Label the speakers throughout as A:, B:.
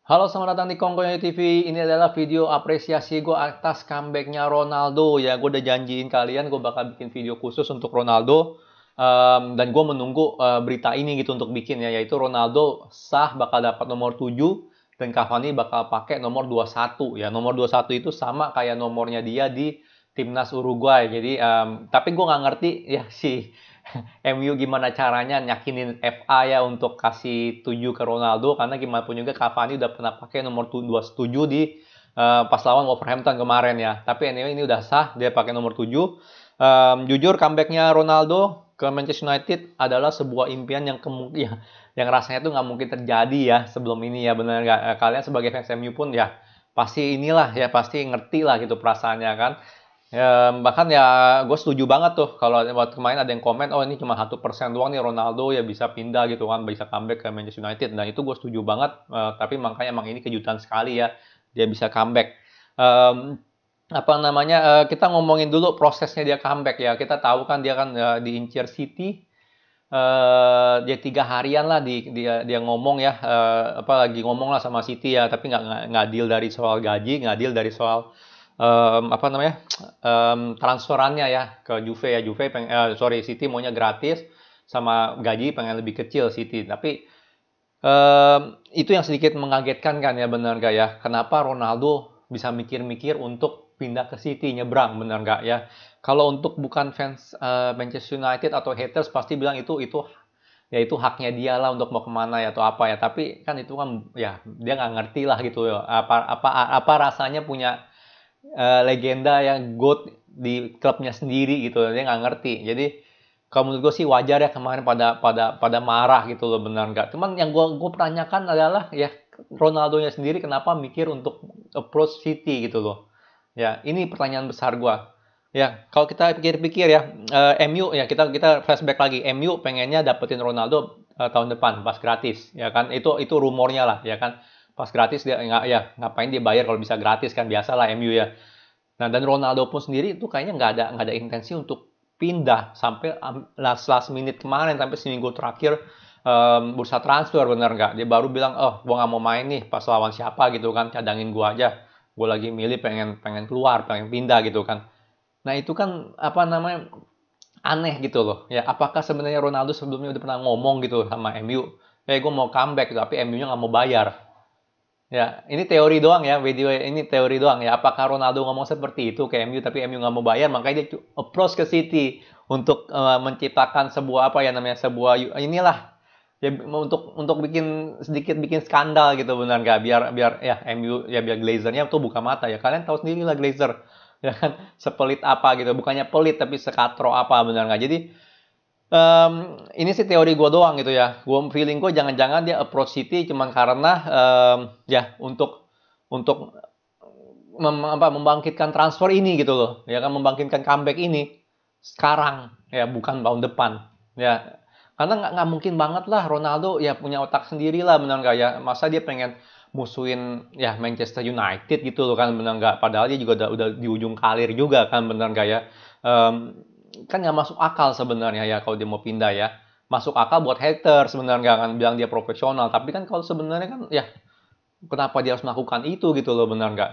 A: Halo, selamat datang di Kongkonya TV. Ini adalah video apresiasi gue atas comebacknya Ronaldo. Ya, gue udah janjiin kalian gue bakal bikin video khusus untuk Ronaldo. Dan gue menunggu berita ini gitu untuk bikin ya, yaitu Ronaldo sah bakal dapat nomor 7 dan Cavani bakal pakai nomor 21 ya. Nomor 21 itu sama kayak nomornya dia di timnas Uruguay. Jadi, tapi gue nggak ngerti ya sih MU gimana caranya nyakinin FA ya untuk kasih 7 ke Ronaldo, karena gimana pun juga Cavani udah pernah pakai nomor 27 di pas lawan Wolverhampton kemarin ya. Tapi anyway ini udah sah dia pakai nomor 7. Jujur comebacknya Ronaldo ke Manchester United adalah sebuah impian yang ya, yang rasanya tuh nggak mungkin terjadi ya sebelum ini ya, benar nggak? Kalian sebagai fans MU pun ya pasti inilah ya, pasti ngerti lah gitu perasaannya kan. Ya, bahkan ya gue setuju banget tuh kalau waktu kemarin ada yang komen, oh ini cuma 1% doang nih Ronaldo ya bisa pindah gitu kan, bisa comeback ke Manchester United. Nah itu gue setuju banget, tapi makanya emang ini kejutan sekali ya dia bisa comeback. Apa namanya, kita ngomongin dulu prosesnya dia comeback ya. Kita tahu kan dia kan diincar City, dia 3 harian lah dia ngomong ya, apa lagi ngomong lah sama City ya, tapi nggak deal dari soal gaji, nggak deal dari soal apa namanya, transferannya ya ke Juve ya. Sorry, City maunya gratis sama gaji pengen lebih kecil City. Tapi itu yang sedikit mengagetkan kan ya, benar nggak ya? Kenapa Ronaldo bisa mikir-mikir untuk pindah ke City, nyebrang, benar nggak ya? Kalau untuk bukan fans Manchester United atau haters pasti bilang itu ya itu haknya dia lah untuk mau kemana ya atau apa ya. Tapi kan itu kan ya dia nggak ngerti lah gitu ya. Apa rasanya punya legenda yang GOAT di klubnya sendiri gitu, dia nggak ngerti. Jadi kalau menurut gue sih wajar ya kemarin pada marah gitu loh, benar nggak? Cuman yang gue pertanyakan adalah ya Ronaldo-nya sendiri kenapa mikir untuk approach City gitu loh. Ya ini pertanyaan besar gue. Ya kalau kita pikir-pikir ya, MU ya, kita flashback lagi, MU pengennya dapetin Ronaldo tahun depan pas gratis ya kan, itu rumornya lah ya kan, pas gratis dia nggak, ya ngapain dia bayar kalau bisa gratis kan, biasalah MU ya. Nah, dan Ronaldo pun sendiri itu kayaknya nggak ada intensi untuk pindah sampai last minute kemarin, sampai seminggu terakhir bursa transfer, bener nggak? Dia baru bilang, oh, gua nggak mau main nih pas lawan siapa gitu kan, cadangin gua aja. Gua lagi milih pengen pengen keluar, pengen pindah gitu kan. Nah itu kan apa namanya, aneh gitu loh. Ya apakah sebenarnya Ronaldo sebelumnya udah pernah ngomong gitu sama MU, gue mau comeback, tapi MU-nya nggak mau bayar. Ya, ini teori doang ya, video ini teori doang ya. Apakah Ronaldo ngomong seperti itu ke MU tapi MU nggak mau bayar, makanya dia approach ke City untuk menciptakan sebuah apa ya namanya, sebuah inilah ya, untuk bikin skandal gitu, benar nggak? Biar biar ya MU ya, biar Glazernya tuh buka mata ya. Kalian tahu sendiri lah Glazer ya kan, sepelit apa gitu, bukannya pelit tapi sekatro apa, benar nggak? Jadi ini sih teori gue doang gitu ya. Feeling gue jangan-jangan dia approach City cuman karena ya untuk membangkitkan transfer ini gitu loh. Ya kan, membangkitkan comeback ini sekarang ya, bukan tahun depan. Ya. Karena nggak mungkin banget lah Ronaldo ya punya otak sendiri lah, benar nggak ya? Masa dia pengen musuhin ya Manchester United gitu loh kan, benar nggak? Padahal dia juga udah di ujung karir juga kan, benar nggak ya? Kan nggak masuk akal sebenarnya ya kalau dia mau pindah ya. Masuk akal buat hater sebenarnya, kan bilang dia profesional. Tapi kan kalau sebenarnya kan ya kenapa dia harus melakukan itu gitu loh, benar nggak?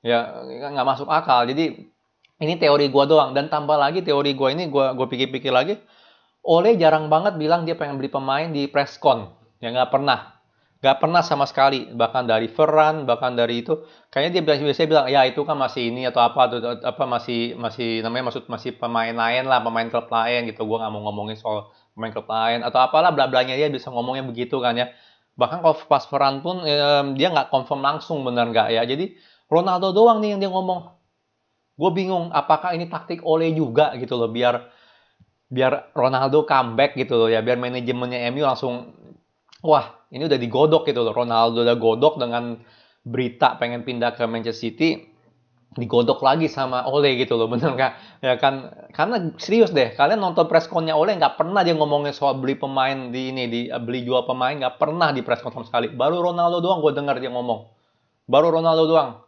A: Ya nggak masuk akal. Jadi ini teori gua doang. Dan tambah lagi teori gua ini, gua pikir-pikir lagi, Ole jarang banget bilang dia pengen beli pemain di presscon. Ya nggak pernah. Nggak pernah sama sekali. Bahkan dari Ferran, bahkan dari itu. Kayaknya dia biasanya bilang, ya itu kan masih ini atau apa, atau apa, masih namanya masih pemain lain lah, pemain klub lain gitu. Gue nggak mau ngomongin soal pemain klub lain atau apalah, bla-blanya dia bisa ngomongnya begitu kan ya. Bahkan kalau pas Ferran pun dia nggak confirm langsung, benar nggak ya. Jadi Ronaldo doang nih yang dia ngomong. Gue bingung apakah ini taktik Ole juga gitu loh, biar biar Ronaldo comeback gitu loh ya, biar manajemennya MU langsung, wah ini udah digodok gitu loh, Ronaldo udah godok dengan berita pengen pindah ke Manchester City, digodok lagi sama Ole gitu loh, bener nggak ya kan? Karena serius deh, kalian nonton pressconnya Ole, nggak pernah dia ngomongin soal beli pemain di beli jual pemain, nggak pernah di presscon sama sekali. Baru Ronaldo doang gue dengar dia ngomong, baru Ronaldo doang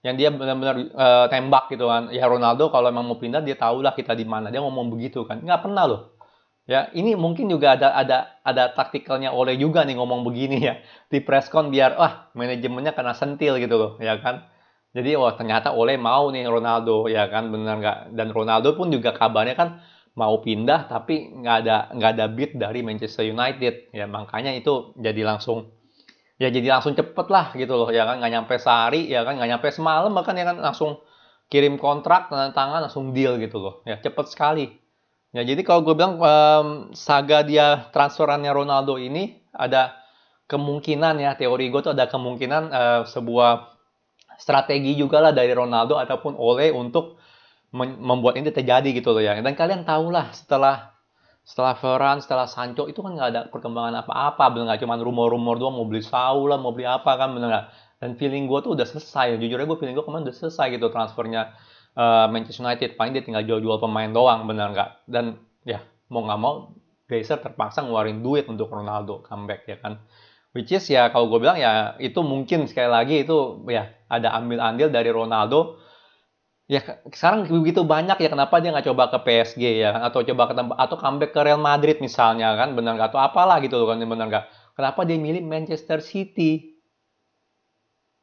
A: yang dia benar-benar tembak gitu kan. Ya Ronaldo kalau emang mau pindah dia tahu lah kita di mana, dia ngomong begitu kan, nggak pernah loh. Ya, ini mungkin juga ada taktikalnya Ole juga nih ngomong begini ya di presscon biar manajemennya kena sentil gitu loh, ya kan. Jadi wah ternyata Ole mau nih Ronaldo, ya kan, bener nggak? Dan Ronaldo pun juga kabarnya kan mau pindah tapi nggak ada bid dari Manchester United, ya makanya itu jadi langsung cepet lah gitu loh, ya kan, nggak nyampe sehari, ya kan, nggak nyampe semalam bahkan, ya kan, langsung kirim kontrak, tanda tangan, langsung deal gitu loh, ya cepet sekali. Ya, jadi kalau gue bilang saga dia transferannya Ronaldo ini ada kemungkinan, ya, teori gue tuh ada kemungkinan sebuah strategi juga lah dari Ronaldo ataupun Ole untuk membuat ini terjadi gitu loh ya. Dan kalian tahu lah setelah Varane, setelah Sancho itu kan nggak ada perkembangan apa-apa, bener nggak, cuma rumor-rumor doang, mau beli Saul lah, mau beli apa kan, bener nggak. Dan feeling gue tuh udah selesai, jujur aja gue feeling gue kemarin udah selesai gitu transfernya Manchester United, paling dia tinggal jual-jual pemain doang, bener nggak. Dan ya mau nggak mau Glazer terpaksa ngeluarin duit untuk Ronaldo comeback, ya kan. Which is ya kalau gue bilang ya itu mungkin sekali lagi itu ya ada ambil andil dari Ronaldo. Ya sekarang begitu banyak, ya kenapa dia nggak coba ke PSG, ya kan, atau coba ke atau comeback ke Real Madrid misalnya kan, benar nggak, atau apalah gitu loh kan, benar nggak, kenapa dia milih Manchester City?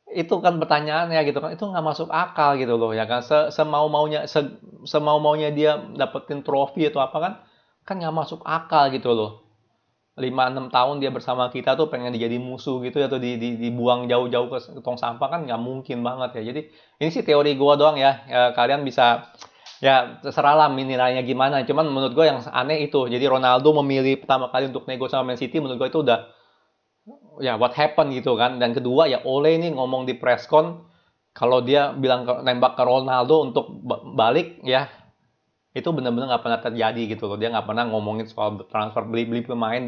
A: Itu kan pertanyaannya gitu kan, itu nggak masuk akal gitu loh, ya kan, semau maunya dia dapetin trofi atau apa kan nggak masuk akal gitu loh. 5-6 tahun dia bersama kita tuh pengen dijadi musuh gitu ya, atau dibuang jauh-jauh ke tong sampah, kan nggak mungkin banget ya. Jadi ini sih teori gua doang ya. Kalian bisa ya terserah lah nilainya gimana. Cuman menurut gua yang aneh itu. Jadi Ronaldo memilih pertama kali untuk nego sama Man City, menurut gua itu udah ya what happened gitu kan. Dan kedua ya Ole ini ngomong di presscon kalau dia bilang nembak ke Ronaldo untuk balik, ya itu benar-benar nggak pernah terjadi gitu loh. Dia nggak pernah ngomongin soal transfer, beli-beli pemain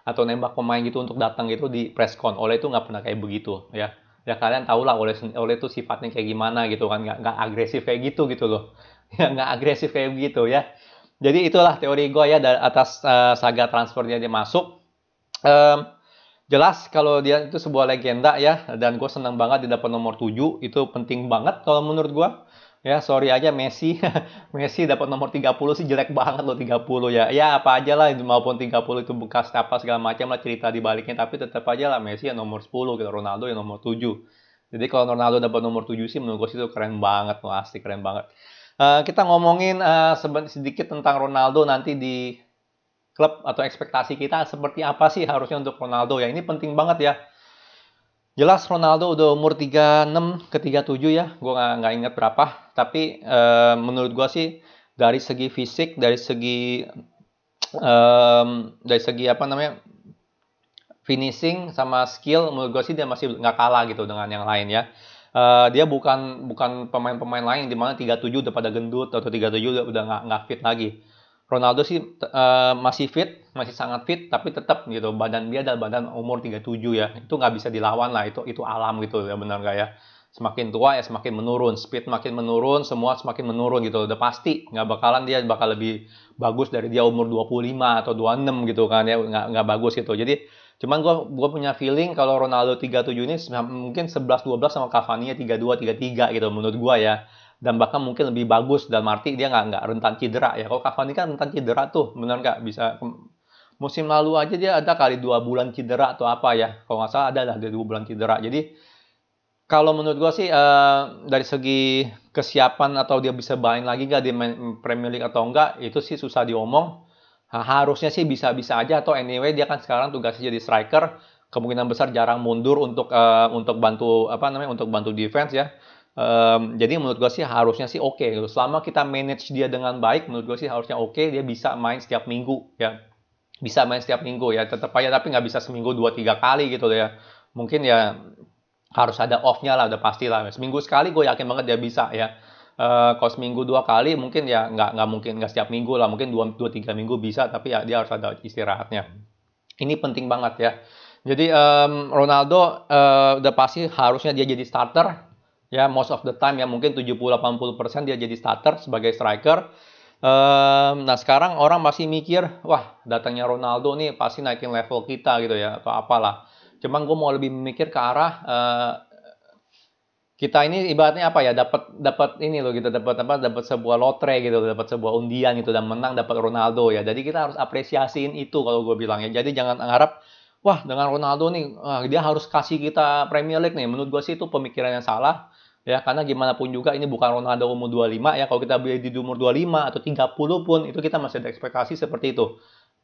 A: atau nembak pemain gitu untuk datang gitu di presscon. Oleh itu nggak pernah kayak begitu, ya. Ya kalian tahu lah oleh itu sifatnya kayak gimana gitu kan, nggak agresif kayak gitu loh. Ya nggak agresif kayak begitu ya. Jadi itulah teori gue ya atas saga transfernya dia masuk. Um, Jelas kalau dia itu sebuah legenda ya, dan gue seneng banget dia dapat nomor 7, itu penting banget kalau menurut gue. Ya, sorry aja Messi. Messi dapat nomor 30 sih jelek banget loh 30 ya. Ya apa aja lah, maupun 30 itu bekas apa segala macam lah cerita di baliknya, tapi tetap aja lah Messi ya nomor 10 gitu, Ronaldo ya nomor 7. Jadi kalau Ronaldo dapat nomor 7 sih menurut gue sih itu keren banget loh, asli keren banget. Kita ngomongin sedikit tentang Ronaldo nanti di klub, atau ekspektasi kita seperti apa sih harusnya untuk Ronaldo ya. Ini penting banget ya. Jelas Ronaldo udah umur 36 ke 37 ya. Gue nggak ingat berapa. Tapi menurut gue sih dari segi fisik, dari segi apa namanya, finishing sama skill, menurut gue sih dia masih nggak kalah gitu dengan yang lain ya. Dia bukan pemain-pemain lain di mana 37 udah pada gendut, atau 37 udah nggak fit lagi. Ronaldo sih masih fit, masih sangat fit, tapi tetap gitu badan dia adalah badan umur 37 ya. Itu nggak bisa dilawan lah, itu alam gitu ya, benar nggak ya? Semakin tua ya semakin menurun, speed makin menurun, semua semakin menurun gitu. Udah pasti nggak bakalan dia bakal lebih bagus dari dia umur 25 atau 26 gitu kan ya, nggak bagus gitu. Jadi cuman gue punya feeling kalau Ronaldo 37 ini mungkin 11-12 sama Cavani 32-33 gitu menurut gue ya. Dan bahkan mungkin lebih bagus, dan arti dia nggak rentan cedera ya. Kalau Cavani kan rentan cedera tuh, benar nggak, bisa musim lalu aja dia ada kali 2 bulan cedera atau apa ya. Kalau nggak salah ada lah dia 2 bulan cedera. Jadi kalau menurut gue sih dari segi kesiapan atau dia bisa main lagi nggak di Premier League atau enggak, itu sih susah diomong. Harusnya sih bisa-bisa aja, atau anyway dia kan sekarang tugasnya jadi striker, kemungkinan besar jarang mundur untuk bantu apa namanya, untuk bantu defense ya. Jadi menurut gue sih harusnya sih oke gitu. Selama kita manage dia dengan baik, menurut gue sih harusnya oke. Dia bisa main setiap minggu ya, bisa main setiap minggu ya, tetap aja, tapi nggak bisa seminggu 2-3 kali gitu ya. Mungkin ya harus ada off-nya lah, udah pasti lah. Seminggu sekali gue yakin banget dia bisa ya. Kalau seminggu 2 kali mungkin ya nggak mungkin, nggak setiap minggu lah, mungkin 2-3 minggu bisa, tapi ya dia harus ada istirahatnya. Ini penting banget ya. Jadi Ronaldo udah pasti harusnya dia jadi starter ya, most of the time ya, mungkin 70-80% dia jadi starter sebagai striker. Nah sekarang orang masih mikir, wah datangnya Ronaldo nih pasti naikin level kita gitu ya, atau apalah. Cuman gue mau lebih mikir ke arah kita ini ibaratnya apa ya, dapat dapat ini loh gitu, dapat apa, dapat sebuah lotre gitu, dapat sebuah undian gitu dan menang dapat Ronaldo ya. Jadi kita harus apresiasiin itu kalau gue bilang ya. Jadi jangan harap wah dengan Ronaldo nih dia harus kasih kita Premier League nih. Menurut gue sih itu pemikiran yang salah ya, karena gimana pun juga ini bukan Ronaldo umur 25 ya. Kalau kita beli di umur 25 atau 30 pun itu kita masih ada ekspektasi seperti itu.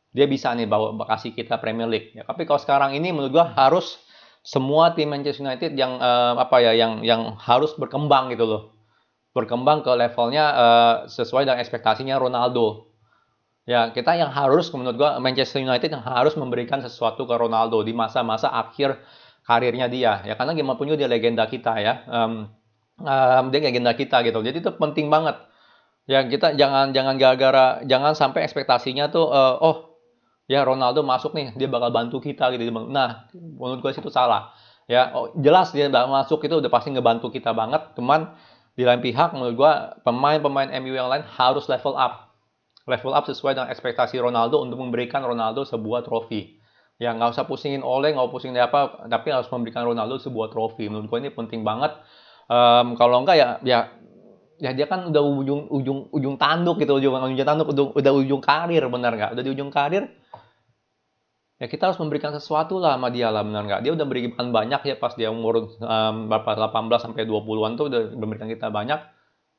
A: Dia bisa nih bawa kasih kita Premier League ya. Tapi kalau sekarang ini menurut gue harus semua tim Manchester United yang apa ya, yang harus berkembang gitu loh, berkembang ke levelnya sesuai dengan ekspektasinya Ronaldo. Ya kita yang harus, menurut gua Manchester United yang harus memberikan sesuatu ke Ronaldo di masa-masa akhir karirnya dia. Ya karena gimana pun juga dia legenda kita ya, dia legenda kita gitu. Jadi itu penting banget. Ya kita jangan sampai ekspektasinya tuh oh ya Ronaldo masuk nih, dia bakal bantu kita gitu. Nah, menurut gue itu salah. Ya, oh, jelas dia masuk itu udah pasti ngebantu kita banget. Cuman di lain pihak menurut gue pemain-pemain MU yang lain harus level up. Level up sesuai dengan ekspektasi Ronaldo untuk memberikan Ronaldo sebuah trofi. Ya nggak usah pusingin Ole, nggak pusingin apa, tapi harus memberikan Ronaldo sebuah trofi. Menurut gue ini penting banget. Kalau enggak ya dia kan udah ujung tanduk gitu, ujung tanduk, udah ujung karir, benar nggak? Udah di ujung karir, ya kita harus memberikan sesuatu lah sama dia lah, benar nggak? Dia udah berikan banyak ya pas dia umur berapa 18 sampai 20-an tuh udah memberikan kita banyak.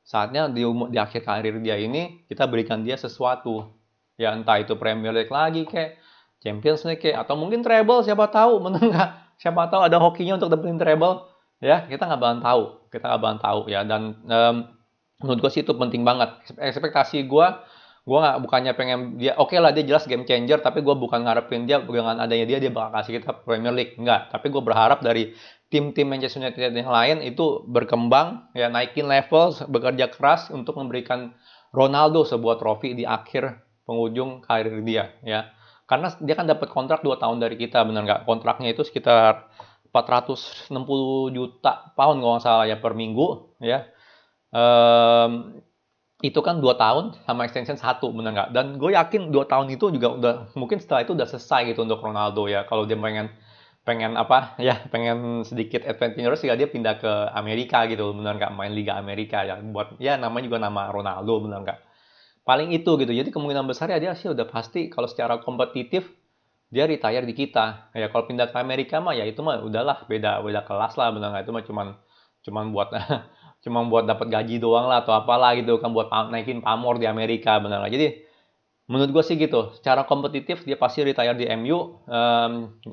A: Saatnya di akhir karir dia ini kita berikan dia sesuatu. Ya entah itu Premier League lagi kayak Champions League kayak atau mungkin treble, siapa tahu, benar nggak? Siapa tahu ada hokinya untuk dapetin treble. Ya, kita nggak bakalan tahu. Kita nggak bakalan tahu ya, dan menurut gue sih itu penting banget. Ekspektasi gue nggak, bukannya pengen dia oke lah dia jelas game changer, tapi gue bukan ngarepin dia dengan adanya dia bakal kasih kita Premier League, enggak. Tapi gue berharap dari tim-tim Manchester United yang lain itu berkembang ya, naikin level, bekerja keras untuk memberikan Ronaldo sebuah trofi di akhir penghujung karir dia ya, karena dia kan dapat kontrak 2 tahun dari kita, benar nggak? Kontraknya itu sekitar 460 juta pound kalau nggak salah ya per minggu ya. Itu kan 2 tahun sama extension 1, benar nggak? Dan gue yakin 2 tahun itu juga udah, mungkin setelah itu udah selesai gitu untuk Ronaldo ya. Kalau dia pengen apa ya, pengen sedikit adventurous ya, dia pindah ke Amerika gitu, benar nggak? Main Liga Amerika ya, buat ya namanya juga nama Ronaldo, benar nggak? Paling itu gitu. Jadi kemungkinan besar ya dia sih udah pasti kalau secara kompetitif dia retire di kita ya. Kalau pindah ke Amerika mah ya itu mah udahlah beda kelas lah, benar nggak? Itu mah cuman buat buat dapat gaji doang lah atau apalah gitu kan, buat naikin pamor di Amerika, benar nggak? Jadi menurut gue sih gitu, secara kompetitif dia pasti retire di MU.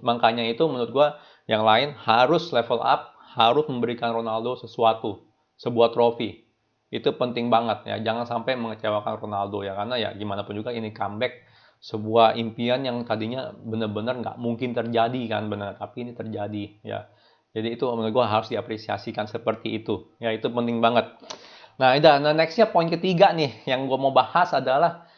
A: Makanya itu menurut gue yang lain harus level up, harus memberikan Ronaldo sesuatu, sebuah trofi. Itu penting banget ya, jangan sampai mengecewakan Ronaldo ya, karena ya gimana pun juga ini comeback sebuah impian yang tadinya benar-benar nggak mungkin terjadi kan, benar, tapi ini terjadi ya. Jadi itu menurut gue harus diapresiasikan seperti itu ya, itu penting banget. Nah nextnya poin ketiga nih yang gue mau bahas adalah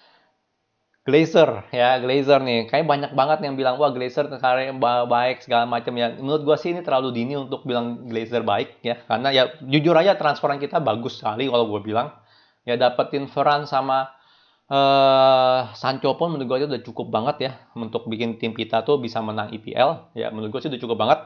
A: Glazer ya. Glazer nih kayak banyak banget yang bilang wah Glazer karirnya baik segala macam ya. Menurut gue sih ini terlalu dini untuk bilang Glazer baik ya, karena ya jujur aja transferan kita bagus sekali kalau gue bilang ya, dapetin Varane sama Sancho pun menurut gue itu udah cukup banget ya untuk bikin tim kita tuh bisa menang EPL ya. Menurut gue sih udah cukup banget.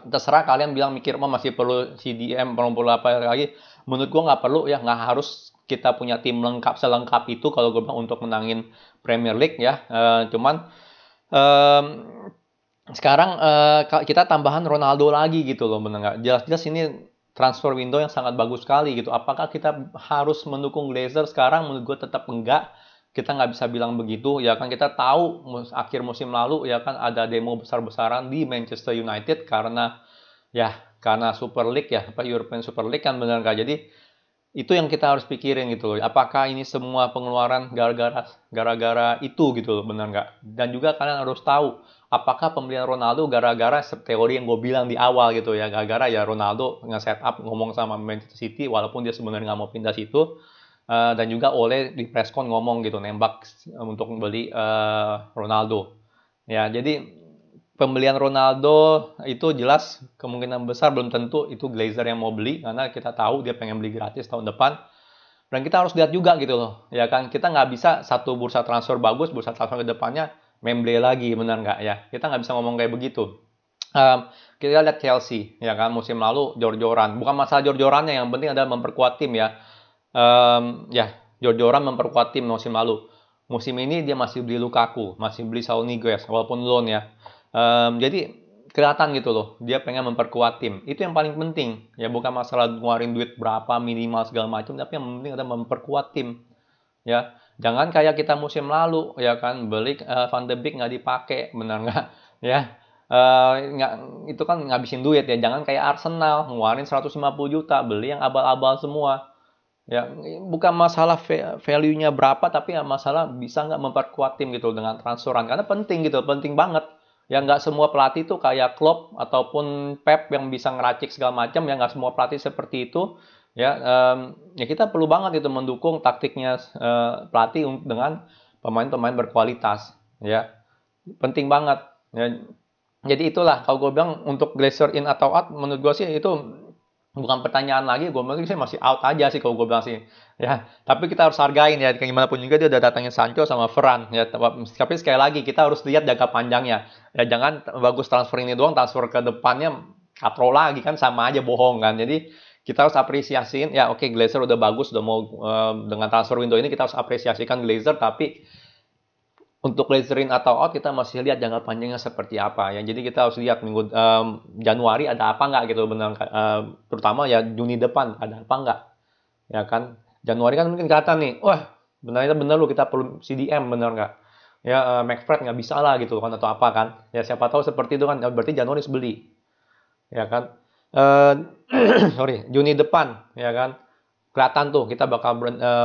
A: Terserah kalian bilang mikir masih perlu CDM, perlu apa lagi. Menurut gue nggak perlu ya, nggak harus kita punya tim lengkap selengkap itu kalau gue bilang untuk menangin Premier League ya. Cuman sekarang kita tambahan Ronaldo lagi gitu loh, bener nggak? Jelas-jelas ini transfer window yang sangat bagus sekali gitu. Apakah kita harus mendukung Glazer sekarang? Menurut gue tetap enggak. Kita nggak bisa bilang begitu ya kan. Kita tahu akhir musim lalu ya kan ada demo besar-besaran di Manchester United karena Super League ya, apa European Super League kan, benar nggak? Jadi itu yang kita harus pikirin gitu loh. Apakah ini semua pengeluaran gara-gara itu gitu loh, benar nggak? Dan juga kalian harus tahu apakah pembelian Ronaldo gara-gara teori yang gue bilang di awal gitu ya, gara-gara ya Ronaldo nge-setup ngomong sama Manchester City walaupun dia sebenarnya nggak mau pindah situ. Dan juga Ole di presscon ngomong gitu, nembak untuk membeli Ronaldo. Ya, jadi pembelian Ronaldo itu jelas kemungkinan besar belum tentu itu Glazer yang mau beli, karena kita tahu dia pengen beli gratis tahun depan. Dan kita harus lihat juga gitu loh, ya kan, kita nggak bisa satu bursa transfer bagus, bursa transfer ke depannya Memble lagi, benar nggak ya? Kita nggak bisa ngomong kayak begitu. Em, kita lihat Chelsea, ya kan, musim lalu jor-joran. Bukan masalah jor-jorannya, yang penting adalah memperkuat tim ya. Ya, jor-joran memperkuat tim musim lalu. Musim ini dia masih beli Lukaku, masih beli Saul Niguez, walaupun loan ya. Jadi kelihatan gitu loh, dia pengen memperkuat tim. Itu yang paling penting. Ya bukan masalah ngeluarin duit berapa minimal segala macam, tapi yang penting adalah memperkuat tim. Ya, jangan kayak kita musim lalu, ya kan, beli Van de Beek nggak dipakai, benar nggak? Ya, nggak, itu kan ngabisin duit ya. Jangan kayak Arsenal ngeluarin 150 juta beli yang abal-abal semua. Ya, bukan masalah value-nya berapa, tapi ya masalah bisa nggak memperkuat tim gitu dengan transferan. Karena penting gitu, penting banget. Ya nggak semua pelatih tuh kayak Klopp ataupun Pep yang bisa ngeracik segala macam. Ya nggak semua pelatih seperti itu. Ya, ya kita perlu banget itu mendukung taktiknya pelatih dengan pemain-pemain berkualitas. Ya, penting banget. Ya, jadi itulah kalau gue bilang untuk Glazer in atau out, menurut gue sih itu bukan pertanyaan lagi, gue bilang sih masih out aja sih kalau gue bilang sih. Ya, tapi kita harus hargain ya, kayak gimana pun juga dia udah datangin Sancho sama Ferran ya. Tapi sekali lagi kita harus lihat jangka panjangnya. Ya jangan bagus transfer ini doang, transfer ke depannya katro lagi kan, sama aja bohong kan. Jadi kita harus apresiasiin ya, oke, Glazer udah bagus, udah mau dengan transfer window ini kita harus apresiasikan Glazer, tapi untuk Glazerin atau out kita masih lihat jangka panjangnya seperti apa ya. Jadi kita harus lihat minggu Januari ada apa nggak gitu, benar, terutama ya Juni depan ada apa nggak, ya kan. Januari kan mungkin kata nih, wah benar lu kita perlu CDM, benar nggak ya, McFred nggak bisa lah gitu kan, atau apa kan ya, siapa tahu seperti itu kan. Berarti Januari harus beli, ya kan. Eh, sorry, Juni depan ya kan, kelihatan tuh kita bakal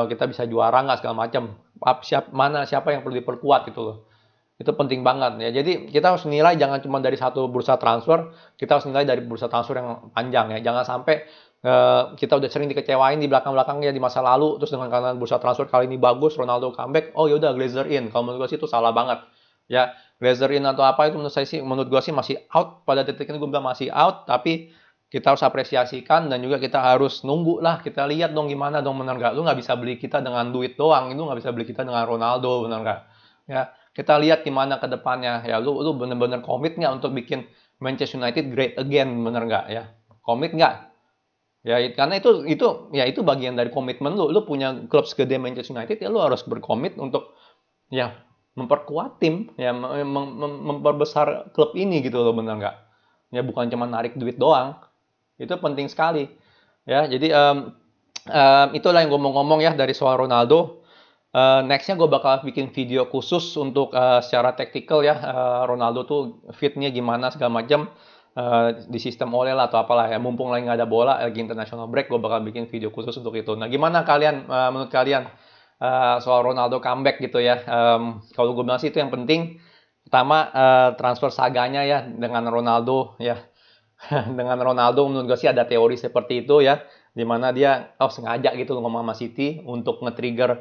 A: kita bisa juara nggak segala macam. Siapa yang perlu diperkuat gitu loh. Itu penting banget ya. Jadi kita harus nilai jangan cuma dari satu bursa transfer, kita harus nilai dari bursa transfer yang panjang ya. Jangan sampai kita udah sering dikecewain di belakang-belakangnya di masa lalu, terus dengan karena bursa transfer kali ini bagus, Ronaldo comeback, oh yaudah Glazer in. Kalau menurut gue sih itu salah banget. Ya, Glazer in atau apa itu menurut gue sih masih out, pada detik ini gue bilang masih out, tapi kita harus apresiasikan dan juga kita harus nunggu lah, kita lihat dong gimana dong, benar nggak. Lu nggak bisa beli kita dengan duit doang, itu nggak bisa beli kita dengan Ronaldo, benar nggak. Ya, kita lihat gimana ke depannya ya. Lu bener-bener komit nggak untuk bikin Manchester United great again, benar nggak ya. Komit nggak ya, karena itu bagian dari komitmen lu. Lu punya klub segede Manchester United ya, lu harus berkomit untuk ya memperkuat tim ya, memperbesar klub ini gitu loh, benar nggak ya. Bukan cuma narik duit doang. Itu penting sekali. Ya, jadi itulah yang gue mau ngomong ya dari soal Ronaldo. Nextnya gue bakal bikin video khusus untuk secara taktikal ya, Ronaldo tuh fitnya gimana segala macam, di sistem oleh lah atau apalah ya. Mumpung lagi nggak ada bola, lagi international break, gue bakal bikin video khusus untuk itu. Nah, gimana kalian, menurut kalian soal Ronaldo comeback gitu ya? Kalau gue bilang sih itu yang penting. Pertama, transfer saganya ya dengan Ronaldo ya. Dengan Ronaldo menurut gue sih ada teori seperti itu ya, dimana dia sengaja gitu ngomong sama City untuk nge-trigger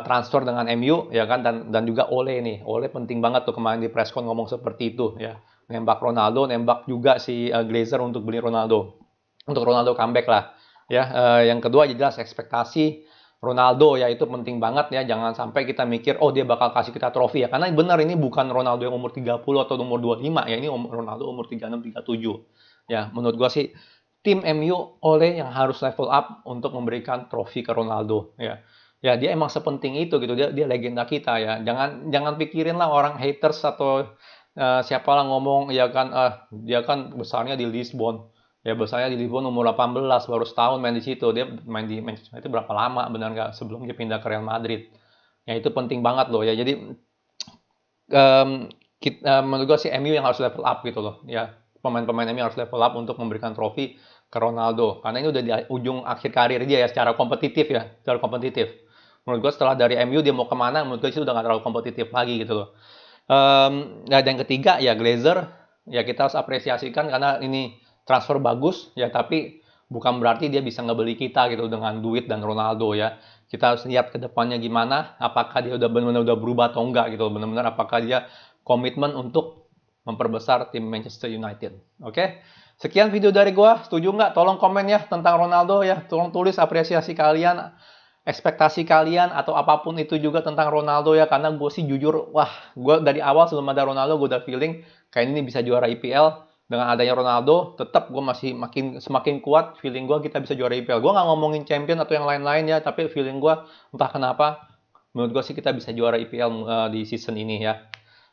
A: transfer dengan MU ya kan, dan juga Ole penting banget tuh kemarin di presscon ngomong seperti itu ya, nembak Ronaldo, nembak juga si Glazer untuk beli Ronaldo, untuk Ronaldo comeback lah ya. Yang kedua jelas ekspektasi Ronaldo ya, itu penting banget ya. Jangan sampai kita mikir oh dia bakal kasih kita trofi ya, karena benar ini bukan Ronaldo yang umur 30 atau umur 25 ya, ini Ronaldo umur 36 37 ya. Menurut gua sih tim MU oleh yang harus level up untuk memberikan trofi ke Ronaldo ya. Ya dia emang sepenting itu gitu, dia legenda kita ya. Jangan pikirin lah orang haters atau siapa lah ngomong ya kan, dia kan besarnya di Lisbon. Ya besarnya di Lisbon umur 18, baru setahun main di situ. Dia main di Manchester United berapa lama benar nggak sebelum dia pindah ke Real Madrid. Ya itu penting banget loh ya. Jadi menurut gue sih MU yang harus level up gitu loh ya. Pemain-pemain MU harus level up untuk memberikan trofi ke Ronaldo, karena ini udah di ujung akhir karir dia ya, secara kompetitif ya, secara kompetitif. Menurut gue setelah dari MU dia mau kemana, menurut gue itu udah gak terlalu kompetitif lagi gitu loh. Dan yang ketiga ya Glazer, ya kita harus apresiasikan karena ini transfer bagus ya, tapi bukan berarti dia bisa ngebeli kita gitu dengan duit dan Ronaldo ya. Kita harus lihat ke depannya gimana, apakah dia udah benar-benar udah berubah atau enggak gitu, benar-benar apakah dia komitmen untuk memperbesar tim Manchester United. Oke, sekian video dari gua. Setuju nggak? Tolong komen ya tentang Ronaldo ya. Tolong tulis apresiasi kalian, ekspektasi kalian, atau apapun itu juga tentang Ronaldo ya. Karena gue sih jujur, wah, gue dari awal sebelum ada Ronaldo gue udah feeling kayak ini bisa juara IPL. dengan adanya Ronaldo, tetap gue masih semakin kuat feeling gue kita bisa juara IPL. Gue nggak ngomongin champion atau yang lain-lain ya, tapi feeling gue entah kenapa, menurut gue sih kita bisa juara IPL di season ini ya.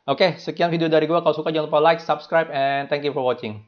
A: Oke, sekian video dari gue. Kalau suka jangan lupa like, subscribe, and thank you for watching.